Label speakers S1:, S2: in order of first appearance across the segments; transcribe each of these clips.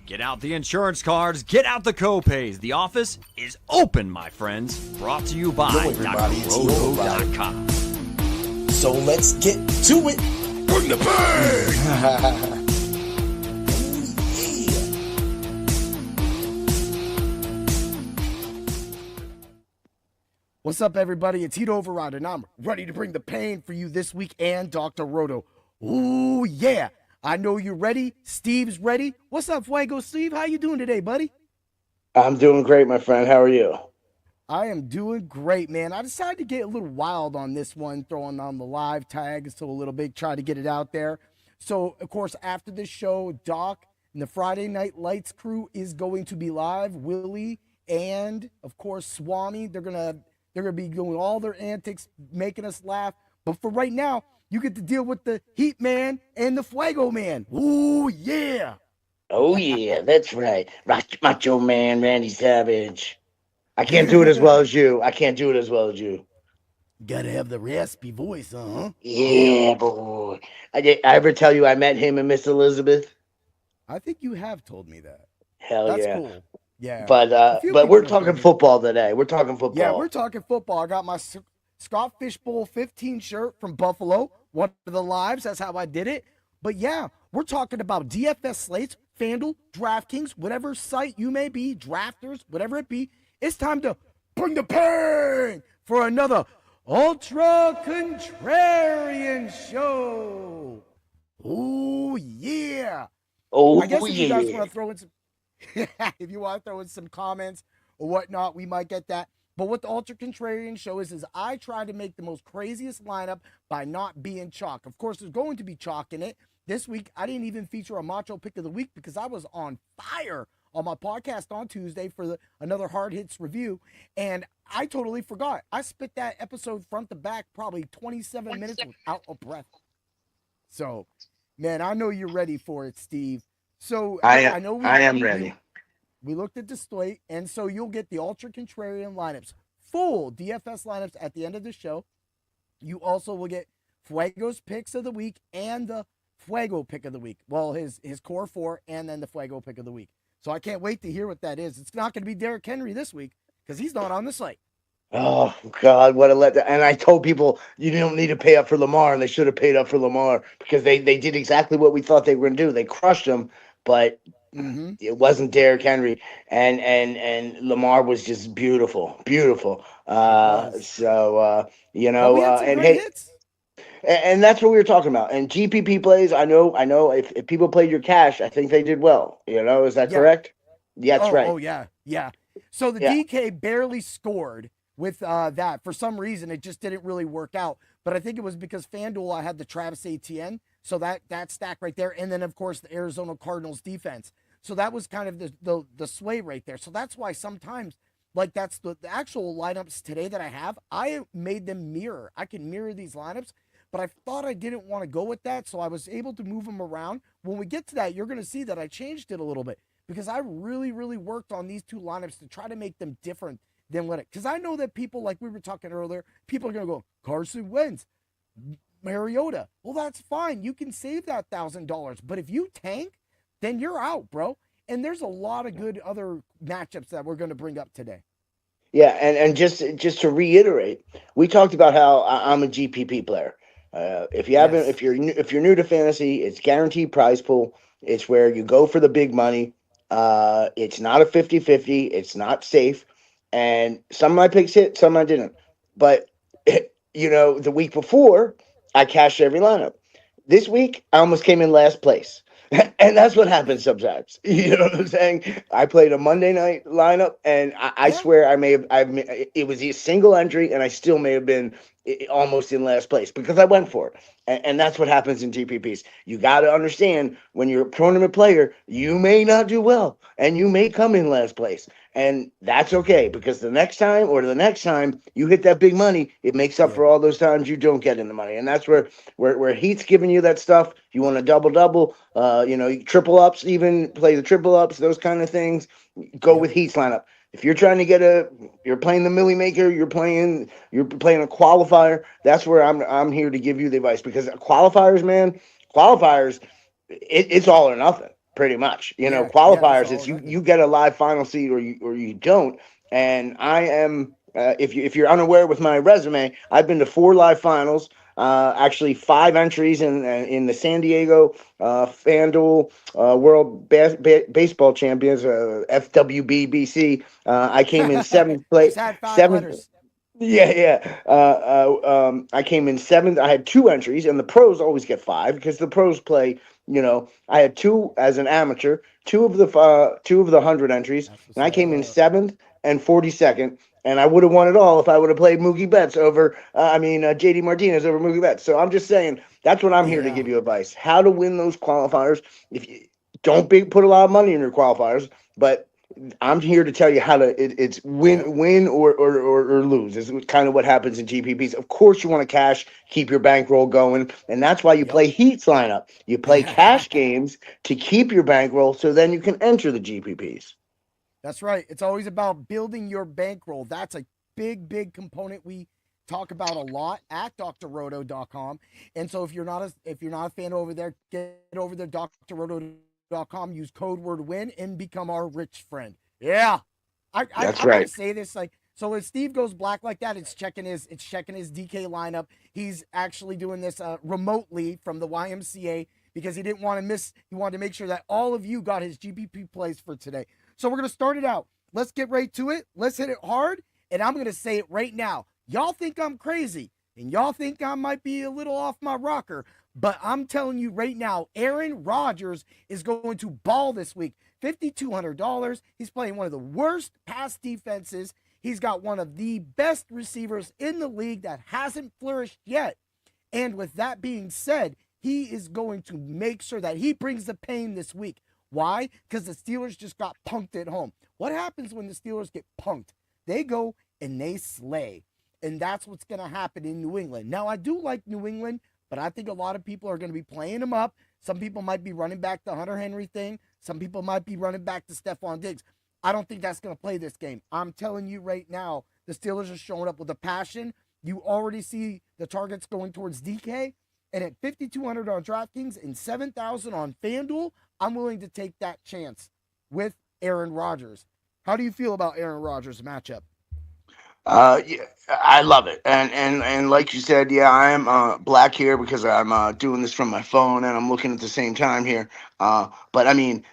S1: Get out the insurance cards, get out the co-pays. The office is open, my friends. Brought to you by drroto.com.
S2: So let's get to it.
S3: Bring the bang!
S4: What's up, everybody? It's Heat Override, and I'm ready to bring the pain for you this week and Dr. Roto. Ooh, yeah. I know you're ready. Steve's ready. What's up, Fuego Steve? How you doing today, buddy?
S2: I'm doing great, my friend. How are you?
S4: I am doing great, man. I decided to get a little wild on this one, throwing on the live tags to a little bit, try to get it out there. So, of course, after this show, Doc and the Friday Night Lights crew is going to be live. Willie and, of course, Swami. They're gonna be doing all their antics, making us laugh. But for right now, you get to deal with the Heat Man and the Fuego Man. Ooh, yeah.
S2: Oh, yeah, that's right. Macho Man, Randy Savage. I can't do it as well as you.
S4: Gotta have the raspy voice, huh?
S2: Yeah, boy. I ever tell you I met him and Miss Elizabeth?
S4: I think you have told me that.
S2: Hell
S4: That's
S2: yeah.
S4: cool. Yeah.
S2: But we're talking football today. We're talking football.
S4: Yeah, we're talking football. I got my Scott Fishbowl 15 shirt from Buffalo, one of the lives. That's how I did it. But yeah, we're talking about DFS slates, FanDuel, DraftKings, whatever site you may be, drafters, whatever it be. It's time to bring the pain for another Ultra Contrarian show. Oh, yeah.
S2: Oh,
S4: I guess if you
S2: yeah.
S4: guys want to throw in some, if you want to throw in some comments or whatnot, we might get that. But what the Ultra Contrarian show is I try to make the most craziest lineup by not being chalk. Of course, there's going to be chalk in it. This week, I didn't even feature a macho pick of the week because I was on fire on my podcast on Tuesday for another Hard Hits review, and I totally forgot. I spit that episode front to back probably 27 minutes without a breath. So, man, I know you're ready for it, Steve. So
S2: I
S4: am
S2: ready.
S4: We looked at the slate, and so you'll get the Ultra Contrarian lineups, full DFS lineups at the end of the show. You also will get Fuego's picks of the week and the Fuego pick of the week. Well, his core four and then the Fuego pick of the week. So I can't wait to hear what that is. It's not going to be Derrick Henry this week because he's not on the slate.
S2: Oh, God, what a letdown. And I told people you don't need to pay up for Lamar, and they should have paid up for Lamar because they did exactly what we thought they were going to do. They crushed him, but it wasn't Derrick Henry. And Lamar was just beautiful. And hey,
S4: hits.
S2: and that's what we were talking about. And GPP plays, I know if people played your cash, I think they did well. Is that correct? Yeah, that's right.
S4: Oh, yeah. So the DK barely scored with that. For some reason, it just didn't really work out. But I think it was because FanDuel, I had the Travis Etienne. So that stack right there. And then, of course, the Arizona Cardinals defense. So that was kind of the sway right there. So that's why sometimes, like that's the actual lineups today that I have, I made them mirror. I can mirror these lineups. But I thought I didn't want to go with that, so I was able to move them around. When we get to that, you're going to see that I changed it a little bit because I really, really worked on these two lineups to try to make them different than what it. Because I know that people, like we were talking earlier, people are going to go, Carson Wentz, Mariota. Well, that's fine. You can save that $1,000. But if you tank, then you're out, bro. And there's a lot of good other matchups that we're going to bring up today.
S2: Yeah, and just to reiterate, we talked about how I'm a GPP player. If you're new to fantasy, it's guaranteed prize pool. It's where you go for the big money. It's not a 50-50. It's not safe. And some of my picks hit, some I didn't. But the week before, I cashed every lineup. This week, I almost came in last place. And that's what happens sometimes. You know what I'm saying? I played a Monday night lineup, and I swear it was a single entry, and I still may have been almost in last place because I went for it. And that's what happens in GPPs. You got to understand when you're a tournament player, you may not do well, and you may come in last place. And that's okay because the next time you hit that big money, it makes up for all those times you don't get in the money. And that's where Heat's giving you that stuff. You want to double, triple ups, even play the triple ups, those kind of things. Go with Heat's lineup. If you're trying to you're playing the Millie Maker, you're playing a qualifier. That's where I'm here to give you the advice because qualifiers, it's all or nothing. pretty much.
S4: Yeah, that's
S2: Qualifiers
S4: all
S2: is
S4: it is.
S2: you get a live final seed or you don't. And I am if you're unaware with my resume, I've been to 4 live finals. Actually, 5 entries in the San Diego FanDuel World Baseball Champions FWBBC. I came in seventh place.
S4: Just had 5
S2: Seventh.
S4: letters.
S2: Yeah, yeah. I came in 7th. I had 2 entries, and the pros always get 5 because the pros play. I had 2 as an amateur, 2 of the 100 entries,
S4: That's what's
S2: and I came in
S4: up.
S2: 7th and 42nd. And I would have won it all if I would have played Mookie Betts over. JD Martinez over Mookie Betts. So I'm just saying that's what I'm here to
S4: Yeah.
S2: give you advice: how to win those qualifiers. If you don't put a lot of money in your qualifiers, but I'm here to tell you how to. It's win or lose. Is kind of what happens in GPPs. Of course, you want to cash, keep your bankroll going, and that's why you play Heats lineup. You play cash games to keep your bankroll, so then you can enter the GPPs.
S4: That's right. It's always about building your bankroll. That's a big component we talk about a lot at drroto.com. And so if you're not a fan over there, get over there, drroto.com, use code word win and become our rich friend. Yeah. I'm gonna say this so when Steve goes black like that, it's checking his DK lineup. He's actually doing this remotely from the YMCA because he didn't want to miss. He wanted to make sure that all of you got his GPP plays for today. So we're going to start it out. Let's get right to it. Let's hit it hard. And I'm going to say it right now. Y'all think I'm crazy. And y'all think I might be a little off my rocker. But I'm telling you right now, Aaron Rodgers is going to ball this week. $5,200. He's playing one of the worst pass defenses. He's got one of the best receivers in the league that hasn't flourished yet. And with that being said, he is going to make sure that he brings the pain this week. Why? Because the Steelers just got punked at home. What happens when the Steelers get punked? They go and they slay. And that's what's going to happen in New England. Now, I do like New England, but I think a lot of people are going to be playing them up. Some people might be running back the Hunter Henry thing. Some people might be running back to Stephon Diggs. I don't think that's going to play this game. I'm telling you right now, the Steelers are showing up with a passion. You already see the targets going towards DK. And at $5,200 on DraftKings and $7,000 on FanDuel, I'm willing to take that chance with Aaron Rodgers. How do you feel about Aaron Rodgers' matchup?
S2: Yeah, I love it, and like you said, yeah, I am black here because I'm doing this from my phone and I'm looking at the same time here. But I mean,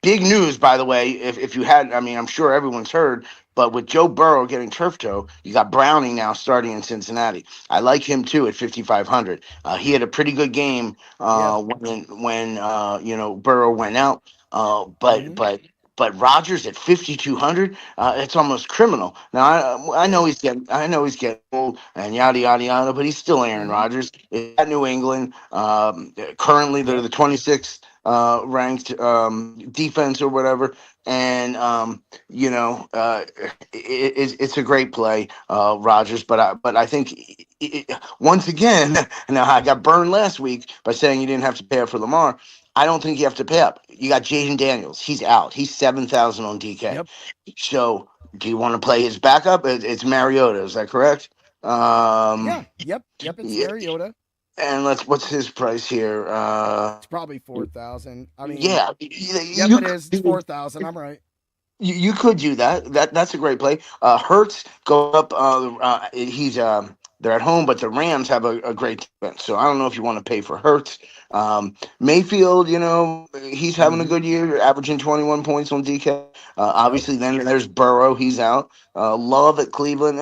S2: big news, by the way. If you had, I mean, I'm sure everyone's heard, but with Joe Burrow getting turf toe, you got Browning now starting in Cincinnati. I like him too at 5,500. He had a pretty good game when Burrow went out. But Rodgers at 5,200, it's almost criminal. Now I know he's getting old and yada yada yada, but he's still Aaron Rodgers. It's at New England. Currently, they're the 26th ranked defense or whatever, and it's a great play, Rodgers. But I think once again, now I got burned last week by saying you didn't have to pay up for Lamar. I don't think you have to pay up. You got Jaden Daniels. He's out. He's 7,000 on DK.
S4: Yep.
S2: So do you want to play his backup? It's Mariota. Is that correct?
S4: Yep. It's Mariota.
S2: And what's his price here?
S4: It's probably 4,000. I mean,
S2: it
S4: is. It's 4,000. I'm right.
S2: You could do that. That's a great play. Hurts go up. They're at home, but the Rams have a great defense. So I don't know if you want to pay for Hurts. Mayfield, he's having a good year, averaging 21 points on DK. Obviously, then there's Burrow. He's out. Love at Cleveland,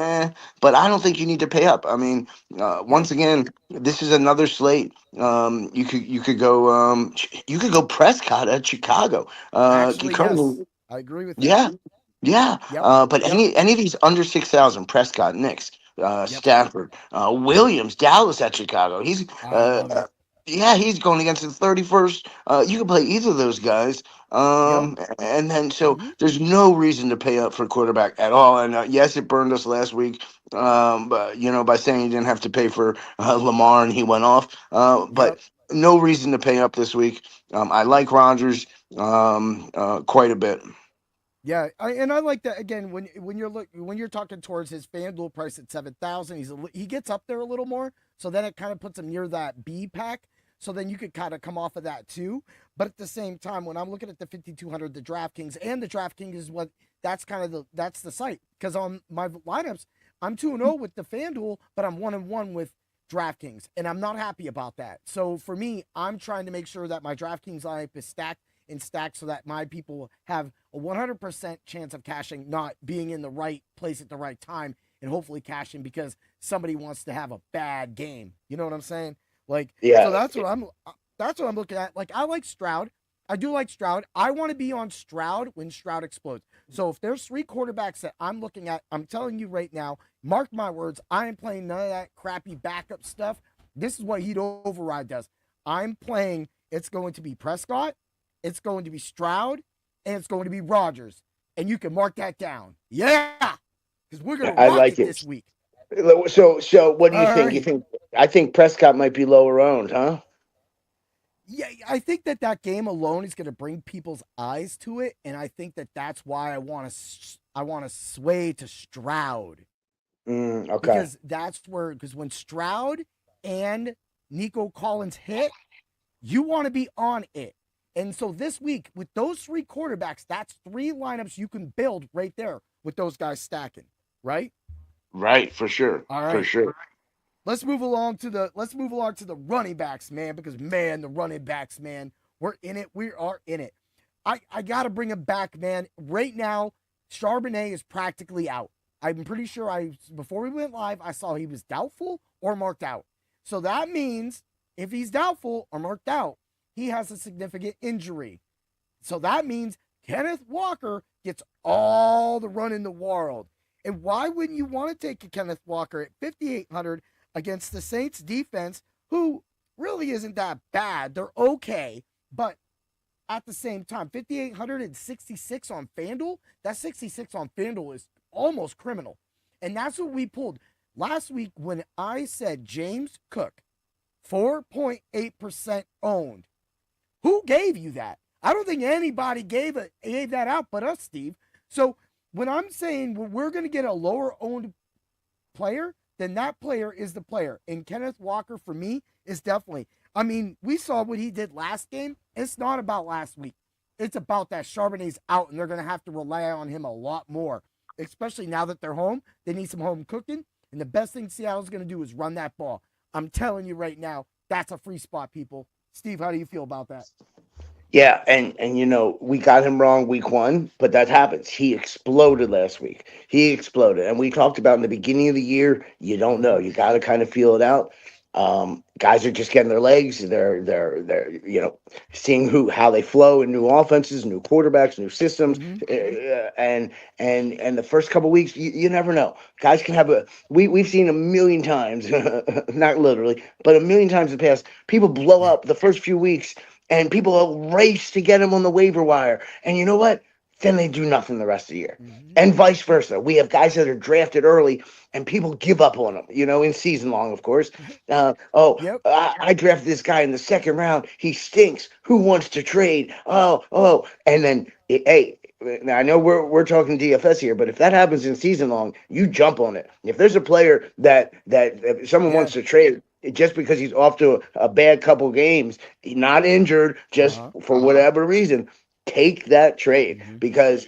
S2: but I don't think you need to pay up. I mean, once again, this is another slate. You could go Prescott at Chicago.
S4: Actually, yes. I agree with that.
S2: Yeah. But any of these under 6,000, Prescott, Knicks, Stafford, Williams, Dallas at Chicago. He's he's going against the 31st. You can play either of those guys. And then there's no reason to pay up for quarterback at all. And yes, it burned us last week. But by saying you didn't have to pay for Lamar and he went off. But no reason to pay up this week. I like Rodgers quite a bit.
S4: Yeah, I like that again when you're talking towards his FanDuel price at 7,000, he gets up there a little more, so then it kind of puts him near that B pack. So then you could kind of come off of that too. But at the same time, when I'm looking at the 5,200, the DraftKings, and the DraftKings is that's the site. Because on my lineups, I'm 2-0 with the FanDuel, but I'm 1-1 with DraftKings, and I'm not happy about that. So for me, I'm trying to make sure that my DraftKings lineup is stacked so that my people have a 100% chance of cashing, not being in the right place at the right time, and hopefully cashing because somebody wants to have a bad game. You know what I'm saying? Like,
S2: Yeah.
S4: So that's what I'm looking at. Like, I like Stroud. I do like Stroud. I want to be on Stroud when Stroud explodes. So if there's 3 quarterbacks that I'm looking at, I'm telling you right now, mark my words, I ain't playing none of that crappy backup stuff. This is what Heat Override does. I'm playing, it's going to be Prescott, it's going to be Stroud, and it's going to be Rodgers. And you can mark that down. Yeah! Because we're going to rock it this week.
S2: So what do you think?
S4: Right.
S2: I think Prescott might be lower owned, huh?
S4: Yeah, I think that game alone is going to bring people's eyes to it, and I think that's why I want to sway to Stroud.
S2: Okay.
S4: Because when Stroud and Nico Collins hit, you want to be on it. And so this week, with those 3 quarterbacks, that's 3 lineups you can build right there with those guys stacking, right?
S2: Right, for sure.
S4: All right.
S2: For sure.
S4: Let's move along to the running backs, man, because man, the running backs, man, we're in it. We are in it. I gotta bring him back, man. Right now, Charbonnet is practically out. I'm pretty sure before we went live, I saw he was doubtful or marked out. So that means if he's doubtful or marked out, he has a significant injury. So that means Kenneth Walker gets all the run in the world. And why wouldn't you want to take a Kenneth Walker at 5,800 against the Saints defense, who really isn't that bad? They're okay, but at the same time, 5,866 on FanDuel, that 66 on FanDuel is almost criminal. And that's what we pulled last week when I said James Cook, 4.8% owned. Who gave you that? I don't think anybody gave that out but us, Steve. So when I'm saying we're going to get a lower owned player, then that player is the player. And Kenneth Walker, for me, is definitely. I mean, we saw what he did last game. It's not about last week. It's about that Charbonnet's out, and they're going to have to rely on him a lot more, especially now that they're home. They need some home cooking, and the best thing Seattle's going to do is run that ball. I'm telling you right now, that's a free spot, people. Steve, how do you feel about that?
S2: Yeah, and we got him wrong week 1, but that happens. He exploded last week. He exploded, and we talked about in the beginning of the year. You don't know. You got to kind of feel it out. Guys are just getting their legs. They're seeing how they flow in new offenses, new quarterbacks, new systems, and the first couple of weeks, you never know. Guys can have we've seen a million times, not literally, but a million times in the past. People blow up the first few weeks. And people will race to get him on the waiver wire. And you know what? Then they do nothing the rest of the year. And vice versa. We have guys that are drafted early and people give up on them, in season long, of course. I drafted this guy in the 2nd round. He stinks. Who wants to trade? Oh. And then, hey, now I know we're talking DFS here, but if that happens in season long, you jump on it. If there's a player that if someone wants to trade, just because he's off to a bad couple games, he's not injured, just for whatever reason, take that trade because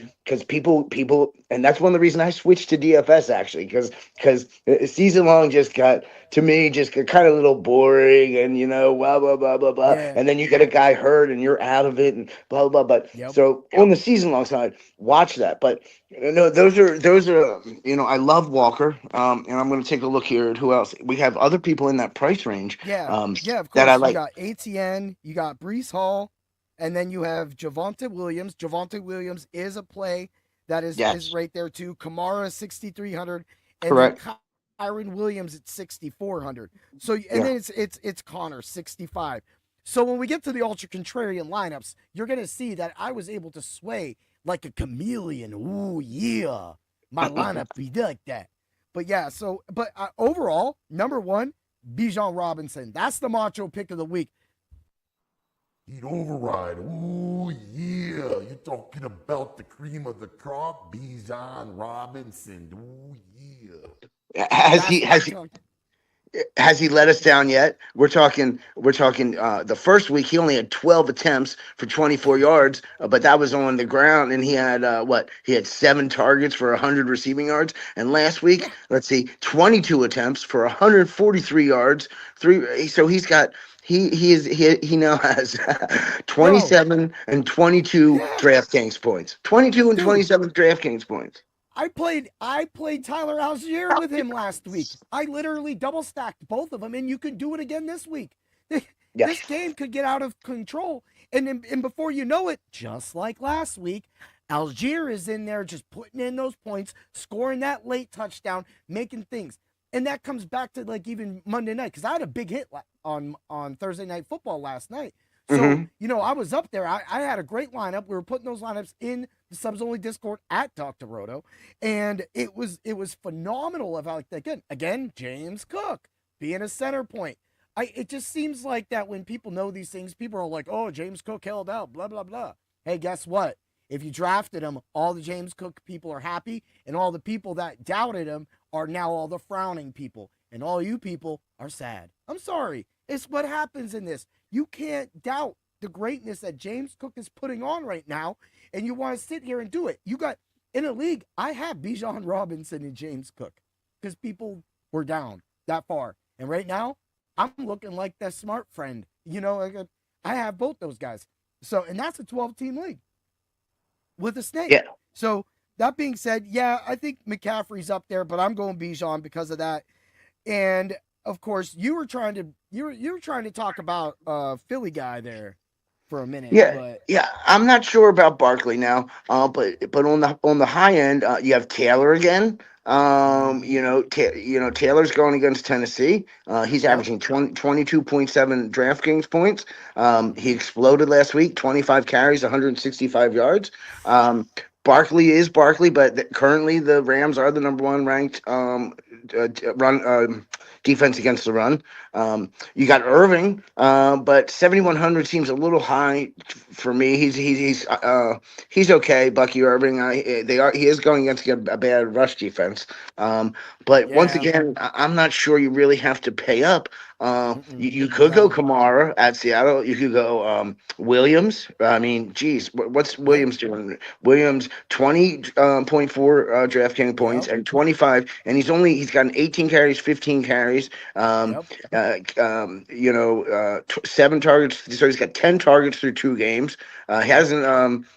S2: people, and that's one of the reasons I switched to DFS actually, because season long just got kind of a little boring and blah blah blah blah blah, and then you get a guy hurt and you're out of it and blah blah blah. So on the season long side, watch that. But those are I love Walker, and I'm going to take a look here at who else we have. Other people in that price range,
S4: of course.
S2: That I like.
S4: You got ATN, you got Breece Hall. And then you have Javonte Williams. Javonte Williams is a play that is right there too. Kamara 6,300, and
S2: correct.
S4: Then Kyron Williams at 6,400. So then it's Connor 65. So when we get to the Ultra Contrarian lineups, you're gonna see that I was able to sway like a chameleon. Ooh yeah, my lineup be like that. But yeah, overall, number 1, Bijan Robinson. That's the macho pick of the week.
S3: Heat Override. Ooh, yeah. You're talking about the cream of the crop, Bijan Robinson. Ooh, yeah.
S2: Has he let us down yet? We're talking. The first week he only had 12 attempts for 24 yards, but that was on the ground, and he had what? He had 7 targets for 100 receiving yards. And last week, let's see, 22 attempts for 143 yards. So he's got. He now has
S4: Bro,
S2: 27 and 22
S4: yeah,
S2: DraftKings points. 22 and
S4: dude.
S2: 27 DraftKings points.
S4: I played Tyler Algier with him last week. I literally double stacked both of them, and you can do it again this week.
S2: Yeah.
S4: This game could get out of control, and before you know it, just like last week, Algier is in there just putting in those points, scoring that late touchdown, making things. And that comes back to like even Monday night, because I had a big hit on Thursday Night Football last night. So, I was up there. I had a great lineup. We were putting those lineups in the subs only Discord at Dr. Roto. And it was phenomenal of how again, James Cook being a center point. It just seems like that when people know these things, people are like, oh, James Cook held out, blah, blah, blah. Hey, guess what? If you drafted him, all the James Cook people are happy, and all the people that doubted him are now all the frowning people, and all you people are sad. I'm sorry. It's what happens in this. You can't doubt the greatness that James Cook is putting on right now, and you want to sit here and do it. You got, in a league, I have Bijan Robinson and James Cook because people were down that far. And right now, I'm looking like that smart friend. I have both those guys. So, and that's a 12-team league with a snake.
S2: Yeah.
S4: So, that being said, yeah, I think McCaffrey's up there, but I'm going Bijan because of that. And of course, you were trying to talk about Philly guy there for a minute.
S2: Yeah,
S4: But
S2: yeah. I'm not sure about Barkley now, but on the high end, you have Taylor again. Taylor's going against Tennessee. He's averaging 22.7 DraftKings points. He exploded last week, 25 carries, 165 yards. Barkley is Barkley, but currently the Rams are the number 1 ranked run defense against the run. You got Irving, but 7,100 seems a little high for me. He's okay, Bucky Irving. He is going against a bad rush defense. But once again, I'm not sure you really have to pay up. You could go Kamara at Seattle. You could go Williams. I mean, geez, what's Williams doing? Williams 20.4 DraftKings points and 25, and he's got 18 carries, 15 carries. 7 targets. So he's got 10 targets through 2 games.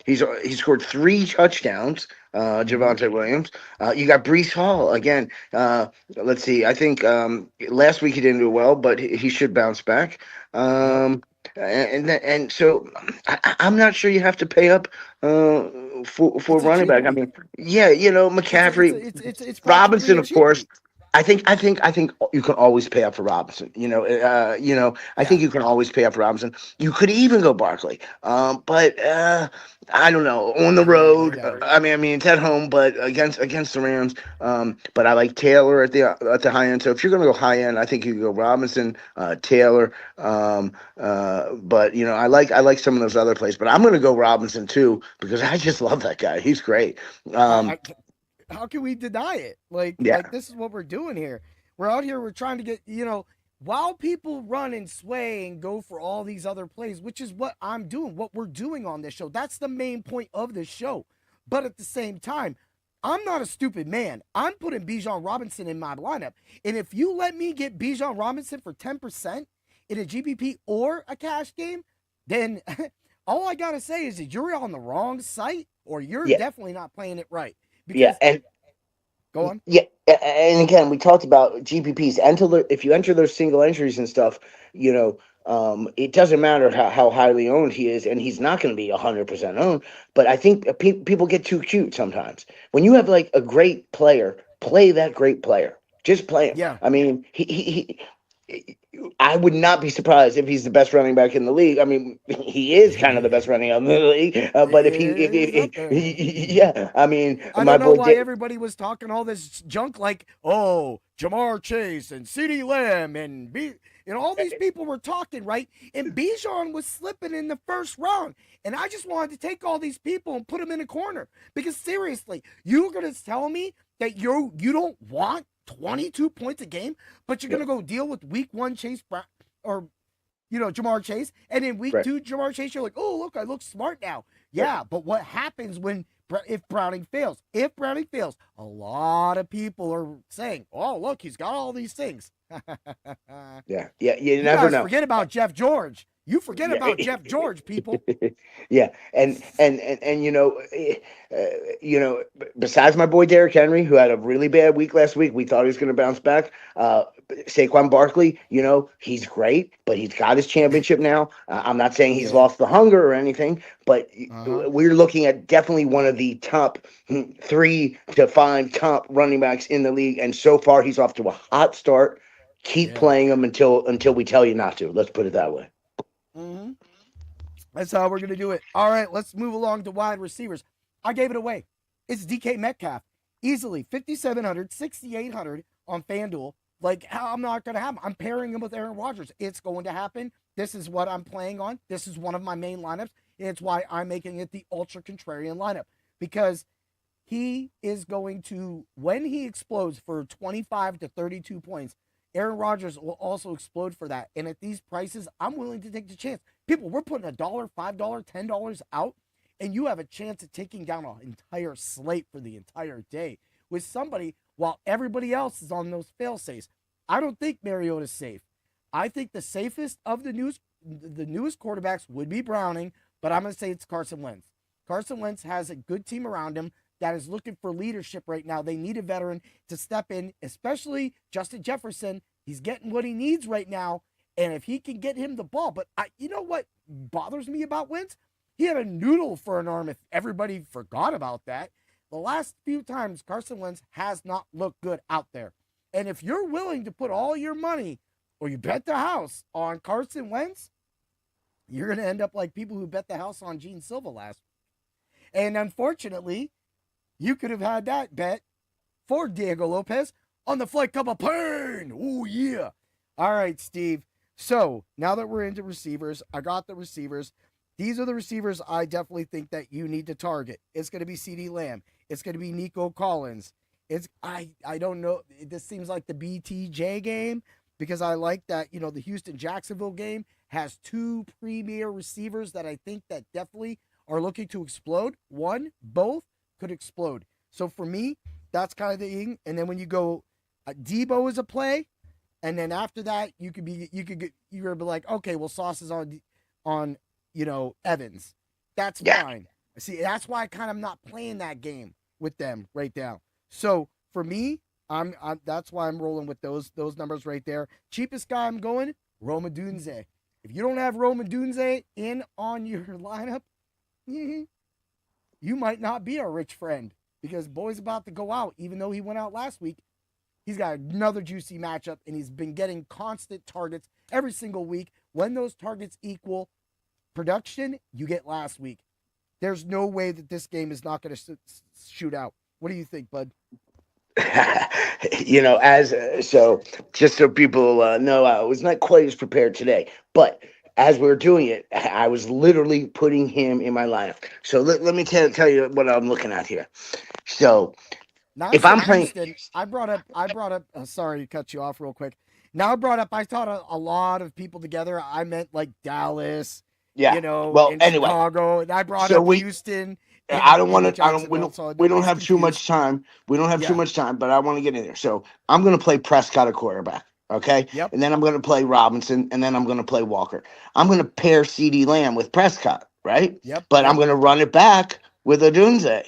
S2: He's scored 3 touchdowns. Javonte Williams. You got Breece Hall again. Let's see. I think last week he didn't do well, but he should bounce back. And so I'm not sure you have to pay up for running back. I mean, yeah, McCaffrey,
S4: it's
S2: Robinson, of course. I think you can always pay up for Robinson. I think you can always pay up for Robinson. You could even go Barkley, but I don't know, on the road. I mean, it's at home, but against the Rams. But I like Taylor at the high end. So if you're going to go high end, I think you can go Robinson, Taylor. But I like some of those other plays. But I'm going to go Robinson too because I just love that guy. He's great.
S4: How can we deny it? Like this is what we're doing here. We're out here. We're trying to get, while people run and sway and go for all these other plays, which is what I'm doing, what we're doing on this show. That's the main point of this show. But at the same time, I'm not a stupid man. I'm putting Bijan Robinson in my lineup. And if you let me get Bijan Robinson for 10% in a GPP or a cash game, then all I got to say is that you're on the wrong site or you're definitely not playing it right. Because,
S2: and
S4: go on.
S2: Yeah, and again, we talked about GPPs. If you enter those single entries and stuff, it doesn't matter how highly owned he is, and he's not going to be 100% owned. But I think people get too cute sometimes. When you have like a great player, play that great player. Just play him.
S4: Yeah.
S2: I mean, I would not be surprised if he's the best running back in the league. I mean, he is kind of the best running back in the league. But I mean,
S4: I don't know why everybody was talking all this junk like, oh, Jamar Chase and CeeDee Lamb and all these people were talking, right? And Bijan was slipping in the first round. And I just wanted to take all these people and put them in a corner. Because seriously, you're going to tell me that you don't want 22 points a game, but you're going to go deal with week 1 Chase Brown or, Jamar Chase. And in week 2, Jamar Chase, you're like, oh, look, I look smart now. Yeah, but what happens if Browning fails? If Browning fails, a lot of people are saying, oh, look, he's got all these things.
S2: Yeah. You never know.
S4: Forget about Jeff George. You forget about Jeff George, people.
S2: Yeah, and besides my boy Derrick Henry, who had a really bad week last week, we thought he was going to bounce back. Saquon Barkley, he's great, but he's got his championship now. I'm not saying he's lost the hunger or anything, but we're looking at definitely one of the top 3 to 5 top running backs in the league, and so far he's off to a hot start. Keep playing him until we tell you not to. Let's put it that way.
S4: Mm-hmm. That's how we're going to do it. All right, let's move along to wide receivers. I gave it away. It's DK Metcalf. Easily 5,700, 6,800 on FanDuel. Like, I'm not going to have him. I'm pairing him with Aaron Rodgers. It's going to happen. This is what I'm playing on. This is one of my main lineups. It's why I'm making it the Ultra Contrarian lineup. Because he is going to, when he explodes for 25 to 32 points, Aaron Rodgers will also explode for that. And at these prices, I'm willing to take the chance. People, we're putting $1, $5, $10 out, and you have a chance of taking down an entire slate for the entire day with somebody while everybody else is on those fail-safes. I don't think Mariota's safe. I think the safest of the newest quarterbacks would be Browning, but I'm going to say it's Carson Wentz. Carson Wentz has a good team around him that is looking for leadership right now. They need a veteran to step in, especially Justin Jefferson. He's getting what he needs right now, and if he can get him the ball. But you know what bothers me about Wentz? He had a noodle for an arm if everybody forgot about that. The last few times, Carson Wentz has not looked good out there. And if you're willing to put all your money, or you bet the house on Carson Wentz, you're going to end up like people who bet the house on Gene Silva last week. And unfortunately, you could have had that bet for Diego Lopez on the Flight Cup of Pain. Oh, yeah. All right, Steve. So now that we're into receivers, I got the receivers. These are the receivers I definitely think that you need to target. It's going to be CeeDee Lamb. It's going to be Nico Collins. I don't know. This seems like the BTJ game because I like that, the Houston-Jacksonville game has 2 premier receivers that I think that definitely are looking to explode. One, both could explode. So for me, that's kind of the thing. And then when you go, Debo is a play, and then after that, you're gonna be like, okay, well, Sauce is on Evans. That's fine. See, that's why I kind of not playing that game with them right now. So for me, that's why I'm rolling with those numbers right there. Cheapest guy I'm going, Roma Dunze. If you don't have Roma Dunze in on your lineup, you might not be a rich friend because boy's about to go out. Even though he went out last week, he's got another juicy matchup, and he's been getting constant targets every single week. When those targets equal production, you get last week. There's no way that this game is not going to shoot out. What do you think, bud?
S2: So just so people know, I was not quite as prepared today, but as we were doing it, I was literally putting him in my lineup. So let me tell you what I'm looking at here. So if I'm playing,
S4: I brought up. Sorry to cut you off real quick. Now I thought a lot of people together. I meant like Dallas.
S2: Yeah.
S4: Well, anyway, Chicago, and I brought up Houston.
S2: I don't want to. We don't have too much time. We don't have too much time, but I want to get in there. So I'm going to play Prescott at quarterback. Okay.
S4: Yep.
S2: And then I'm going to play Robinson, and then I'm going to play Walker. I'm going to pair CeeDee Lamb with Prescott, right?
S4: Yep.
S2: But I'm going to run it back with Odunze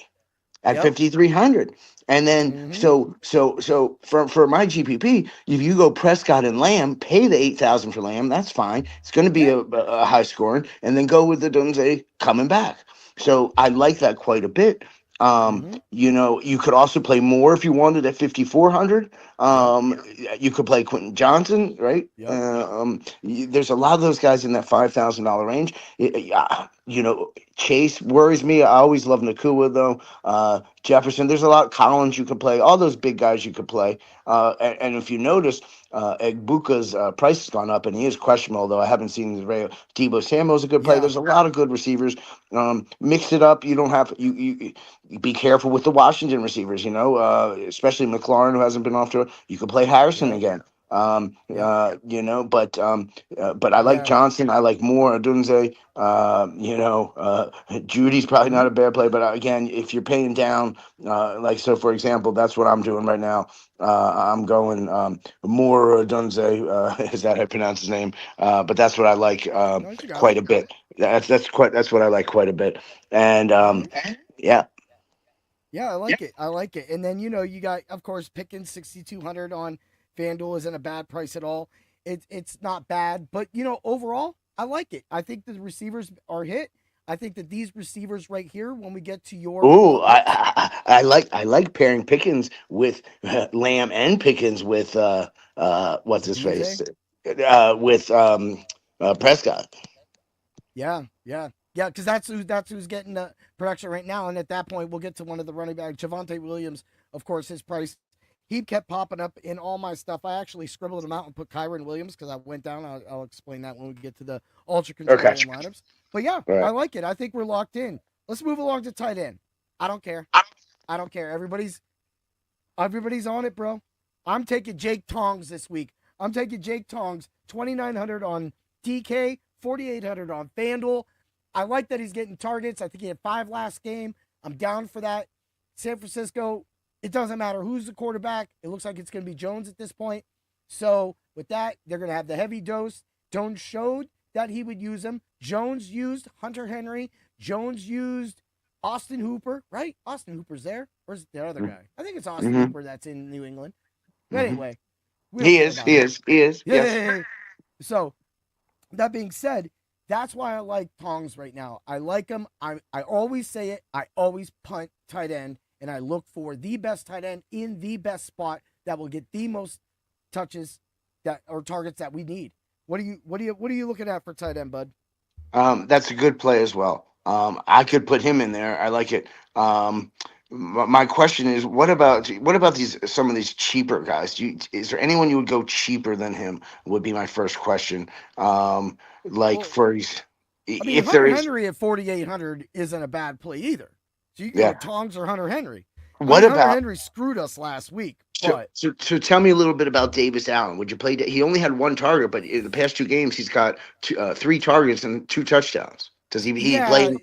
S2: at 5,300. And then so for my GPP, if you go Prescott and Lamb, pay the 8,000 for Lamb, that's fine. It's going to be a high scoring, and then go with Odunze coming back. So I like that quite a bit. You could also play more if you wanted at 5,400. You could play Quentin Johnson, right? There's a lot of those guys in that $5,000 range. Chase worries me. I always love Nakua though. Jefferson, there's a lot. Collins you could play. All those big guys you could play. And if you notice, Egbuka's price has gone up, and he is questionable. Though I haven't seen his radio. Debo Samuel's a good play.
S4: Yeah.
S2: There's a lot of good receivers. Mix it up. You don't have you be careful with the Washington receivers. Especially McLaurin, who hasn't been off to it. You could play Harrison again. But I like
S4: Yeah.
S2: Johnson. I like Moore, Adunze. Judy's probably not a bad play, but again, if you're paying down, for example, that's what I'm doing right now. I'm going Moore Adunze, is that how I pronounce his name? But that's what I like
S4: No, you got
S2: quite
S4: it.
S2: a bit. That's what I like quite a bit. And yeah.
S4: Yeah, I like it. I like it. And then you got, of course, Pickens 6,200 on FanDuel isn't a bad price at all. It's not bad, but overall, I like it. I think the receivers are hit. I think that these receivers right here, when we get to your
S2: Ooh, I like pairing Pickens with Lamb and Pickens with what's his face with Prescott.
S4: Yeah, because that's who's getting the production right now. And at that point, we'll get to one of the running backs, Javonte Williams. Of course, his price he kept popping up in all my stuff. I actually scribbled him out and put Kyron Williams because I went down. I'll explain that when we get to the Ultra Contrarian Lineups. But yeah,
S2: Right.
S4: I like it. I think we're locked in. Let's move along to tight end. I don't care. I don't care. Everybody's on it, bro. I'm taking Jake Tongs this week. I'm taking Jake Tongs, 2,900 on DK, 4,800 on FanDuel. I like that he's getting targets. I think he had 5 last game. I'm down for that. San Francisco, it doesn't matter who's the quarterback. It looks like it's going to be Jones at this point. So with that, they're going to have the heavy dose. Jones showed that he would use him. Jones used Hunter Henry. Jones used Austin Hooper, right? Austin Hooper's there. Where's the other guy? I think it's Austin Hooper that's in New England. But anyway.
S2: He is.
S4: Yeah.
S2: Yes.
S4: So that being said, that's why I like Tongs right now. I like him. I always say it. I always punt tight end, and I look for the best tight end in the best spot that will get the most touches or targets that we need. What are you looking at for tight end, bud?
S2: That's a good play as well. I could put him in there. I like it. My question is, what about some of these cheaper guys? Is there anyone you would go cheaper than him? Would be my first question. If there
S4: Hunter
S2: is,
S4: Henry at 4,800 isn't a bad play either. So you can go Tongs or Hunter Henry. Hunter Henry screwed us last week.
S2: So tell me a little bit about Davis Allen. Would you play? He only had 1 target, but in the past 2 games, he's got 3 targets and 2 touchdowns. Does he play?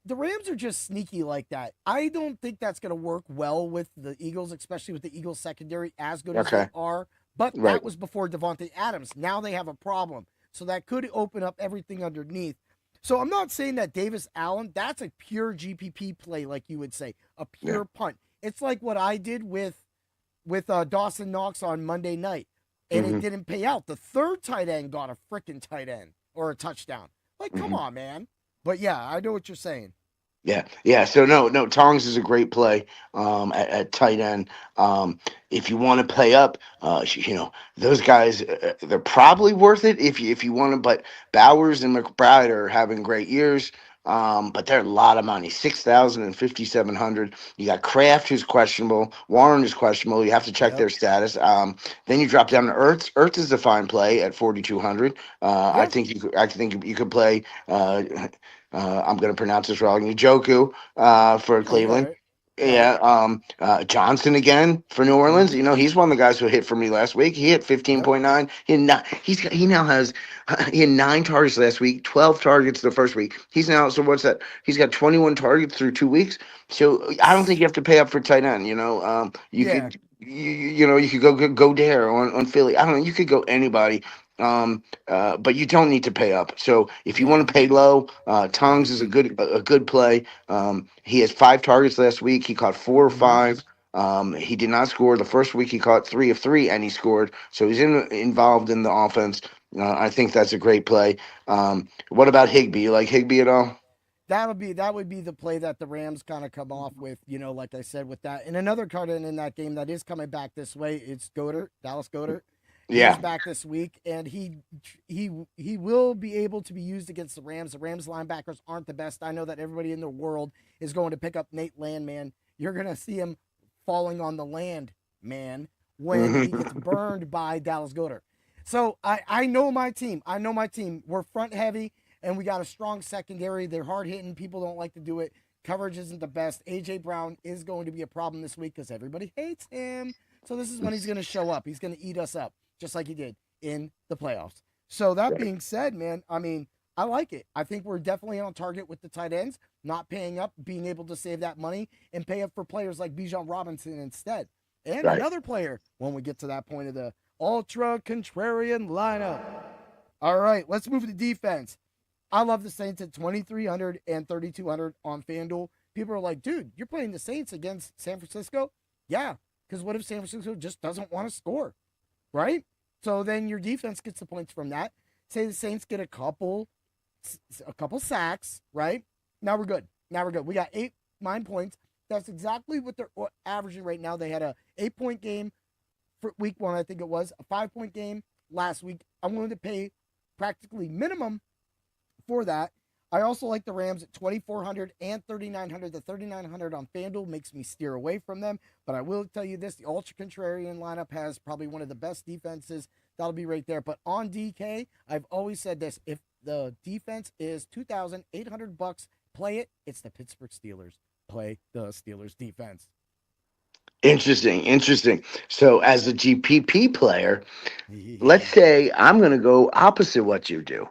S4: The Rams are just sneaky like that. I don't think that's going to work well with the Eagles, especially with the Eagles secondary as good as they are. But that was before Devontae Adams. Now they have a problem. So that could open up everything underneath. So I'm not saying that Davis Allen, that's a pure GPP play, like you would say, a pure punt. It's like what I did with Dawson Knox on Monday night, and it didn't pay out. The third tight end got a freaking tight end or a touchdown. Like, come on, man. But yeah, I know what you're saying.
S2: Yeah. So no, Tongs is a great play at tight end. If you want to play up, those guys, they're probably worth it if you want to. But Bowers and McBride are having great years. But they're a lot of money, 6,000 and 5,700. You got Kraft, who's questionable. Warren is questionable. You have to check their status. Then you drop down to Ertz. Ertz is a fine play at 4,200. I think you could play. I'm going to pronounce this wrong. Njoku for Cleveland. Johnson again for New Orleans. He's one of the guys who hit for me last week. He hit 15.9. He had 9 targets last week, 12 targets the first week. So what's that? He's got 21 targets through 2 weeks. So I don't think you have to pay up for tight end. You could go there on Philly. I don't know. You could go anybody. But you don't need to pay up. So if you want to pay low, Tongs is a good play. He has 5 targets last week. He caught 4 or 5. He did not score the first week. He caught 3 of 3 and he scored. So he's involved in the offense. I think that's a great play. What about Higbee? You like Higbee at all?
S4: That would be the play that the Rams kind of come off with, like I said, with that. And another card in that game that is coming back this way, it's Dallas Goedert. He is
S2: Yeah.
S4: back this week, and he will be able to be used against the Rams. The Rams linebackers aren't the best. I know that everybody in the world is going to pick up Nate Landman. You're going to see him falling on the land, man, when he gets burned by Dallas Goedert. So I know my team. I know my team. We're front heavy, and we got a strong secondary. They're hard hitting. People don't like to do it. Coverage isn't the best. A.J. Brown is going to be a problem this week because everybody hates him. So this is when he's going to show up. He's going to eat us up, just like he did in the playoffs. So that being said, man, I mean, I like it. I think we're definitely on target with the tight ends, not paying up, being able to save that money and pay up for players like Bijan Robinson instead. And another player when we get to that point of the Ultra Contrarian Lineup. All right, let's move to defense. I love the Saints at 2,300 and 3,200 on FanDuel. People are like, dude, you're playing the Saints against San Francisco? Yeah, because what if San Francisco just doesn't want to score, right? So then your defense gets the points from that. Say the Saints get a couple sacks, right? Now we're good. We got 9 points. That's exactly what they're averaging right now. They had a 8-point game for week 1, I think it was, a 5-point game last week. I'm willing to pay practically minimum for that. I also like the Rams at 2,400 and 3,900. The 3,900 on FanDuel makes me steer away from them. But I will tell you this, the Ultra Contrarian lineup has probably one of the best defenses. That'll be right there. But on DK, I've always said this. If the defense is $2,800, play it. It's the Pittsburgh Steelers. Play the Steelers defense.
S2: Interesting. So as a GPP player, let's say I'm going to go opposite what you do.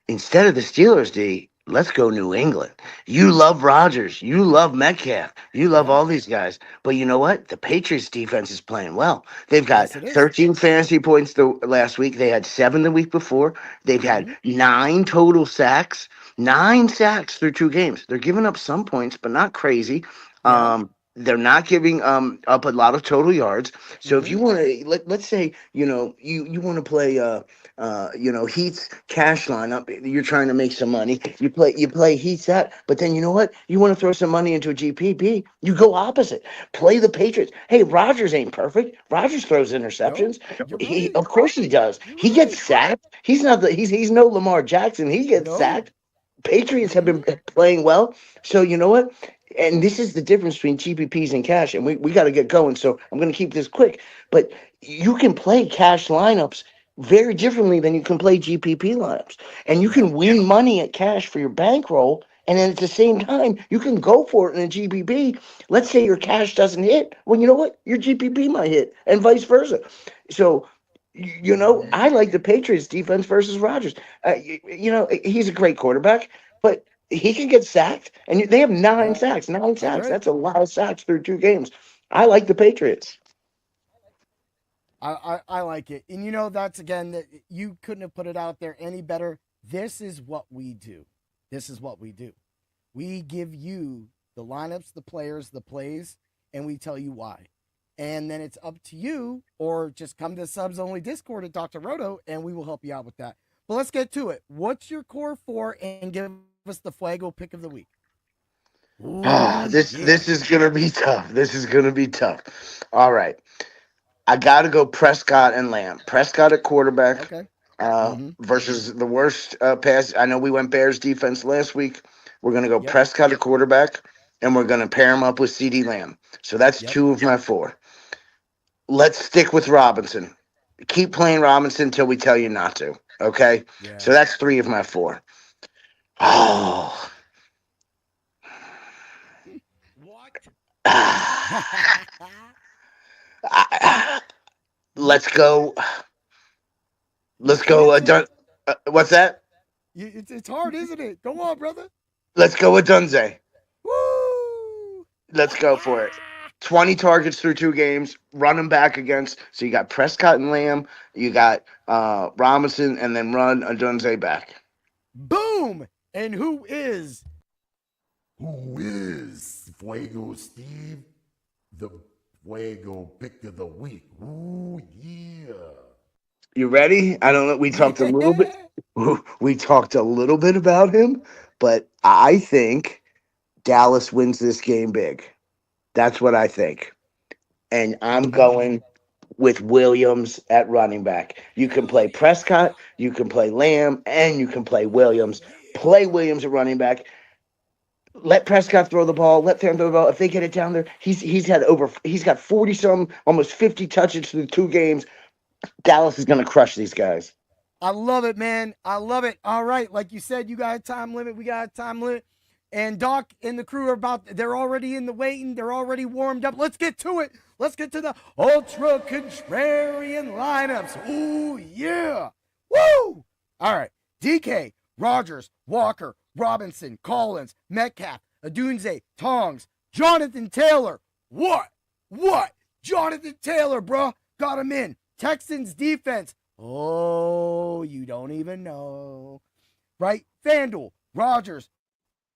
S2: Instead of the Steelers D, let's go New England. You love Rodgers. You love Metcalf. You love all these guys. But you know what? The Patriots defense is playing well. They've got 13 fantasy points last week. They had 7 the week before. They've had 9 total sacks. 9 sacks through 2 games. They're giving up some points, but not crazy. They're not giving up a lot of total yards. So if you want to, let's say, you want to play Heat's cash lineup, you're trying to make some money. You play Heat's that, but then you know what? You want to throw some money into a GPP, you go opposite. Play the Patriots. Hey, Rodgers ain't perfect. Rodgers throws interceptions. Of course he does. He gets sacked. He's no Lamar Jackson. He gets sacked. Patriots have been playing well. So you know what? And this is the difference between GPPs and cash. And we got to get going. So I'm going to keep this quick. But you can play cash lineups very differently than you can play GPP lineups. And you can win money at cash for your bankroll. And then at the same time, you can go for it in a GPP. Let's say your cash doesn't hit. Well, you know what? Your GPP might hit and vice versa. So, I like the Patriots defense versus Rodgers. He's a great quarterback, but he can get sacked, and they have 9 sacks. 9 sacks. That's a lot of sacks through 2 games. I like the Patriots.
S4: I like it. And that's, again, that you couldn't have put it out there any better. This is what we do. We give you the lineups, the players, the plays, and we tell you why. And then it's up to you, or just come to Subs Only Discord at Dr. Roto, and we will help you out with that. But let's get to it. What's your core 4, and give us the Fuego pick of the week?
S2: This is gonna be tough. All right, I gotta go Prescott and Lamb. Prescott at quarterback.
S4: Okay.
S2: Versus the worst pass. I know we went Bears defense last week. We're gonna go Prescott at quarterback, and we're gonna pair him up with CeeDee Lamb. So that's 2 of my 4. Let's stick with Robinson. Keep playing Robinson until we tell you not to. Okay? Yeah. So that's 3 of my 4. Oh. What? Let's go. What's that?
S4: It's hard, isn't it? Go on, brother.
S2: Let's go with Dunze.
S4: Woo!
S2: Let's go for it. 20 targets through 2 games, running back against. So you got Prescott and Lamb, you got Robinson, and then run Dunze back.
S4: Boom! And who is
S3: Fuego Steve, the Fuego Pick of the Week? Ooh, yeah.
S2: You ready? I don't know. We talked a little bit. We talked a little bit about him, but I think Dallas wins this game big. That's what I think. And I'm going with Williams at running back. You can play Prescott, you can play Lamb, and you can play Williams. Play Williams at running back. Let Prescott throw the ball. Let Sam throw the ball. If they get it down there, he's got 40 some, almost 50 touches through 2 games. Dallas is going to crush these guys.
S4: I love it, man. I love it. All right, like you said, you got a time limit. We got a time limit. And Doc and the crew they're already in the waiting. They're already warmed up. Let's get to it. Let's get to the Ultra Contrarian Lineups. Ooh, yeah. Woo! All right. DK, Rogers, Walker, Robinson, Collins, Metcalf, Adunze, Tongs, Jonathan Taylor. What? Jonathan Taylor, bro. Got him in. Texans defense. Oh, you don't even know. Right? FanDuel, Rogers,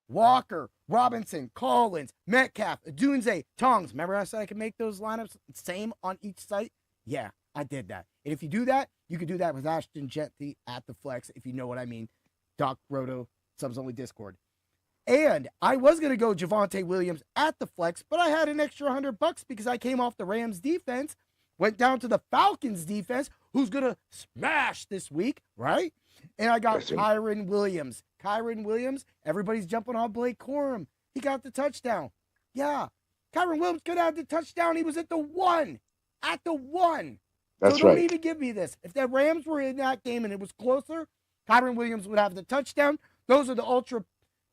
S4: Walker, Robinson, Collins, Metcalf, Adunze, Tongs. Remember I said I could make those lineups same on each site? Yeah, I did that. And if you do that, you can do that with Ashton Gentry at the flex, if you know what I mean. Doc Roto, Subs Only Discord. And I was going to go Javonte Williams at the flex, but I had an extra $100 because I came off the Rams defense, went down to the Falcons defense, who's going to smash this week, right? And I got Kyren Williams. Everybody's jumping on Blake Corum. He got the touchdown. Yeah. Kyren Williams could have the touchdown. He was at the 1. At the 1.
S2: That's
S4: so don't
S2: right.
S4: even give me this. If the Rams were in that game and it was closer, Kyren Williams would have the touchdown. Those are the Ultra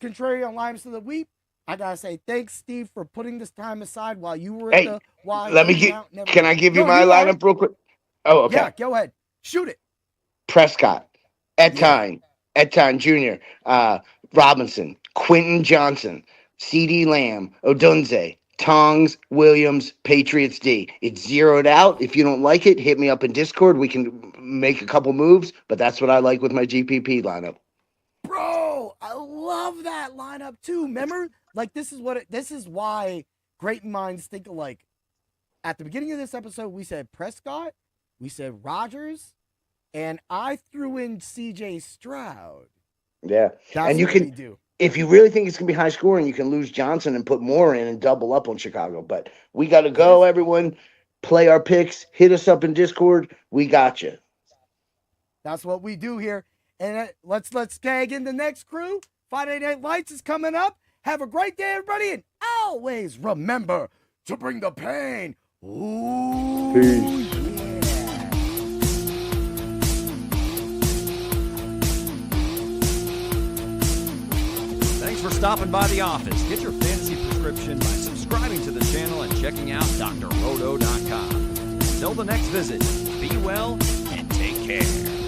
S4: Contrarian Lineups of the week. I got to say, thanks, Steve, for putting this time aside while you were at the...
S2: Can I give you my lineup real quick? Oh, okay.
S4: Yeah, go ahead. Shoot it.
S2: Prescott, Etienne Jr., Robinson, Quentin Johnson, CD Lamb, Odunze, Tongs, Williams, Patriots D. It's zeroed out. If you don't like it, hit me up in Discord. We can make a couple moves, but that's what I like with my GPP lineup.
S4: Bro, I love that lineup too. Remember, like this is why great minds think alike. At the beginning of this episode, we said Prescott, we said Rodgers, and I threw in CJ Stroud.
S2: Yeah.
S4: That's
S2: and you
S4: what
S2: can
S4: we do.
S2: If you really think it's going to be high scoring, you can lose Johnson and put more in and double up on Chicago. But we got to go, everyone. Play our picks. Hit us up in Discord. We got you.
S4: That's what we do here. And let's tag in the next crew. Friday Night Lights is coming up. Have a great day, everybody. And always remember to bring the pain. Ooh,
S2: peace.
S4: yeah.
S1: Thanks for stopping by the office. Get your fantasy prescription by subscribing to the channel and checking out drroto.com. Until the next visit, be well and take care.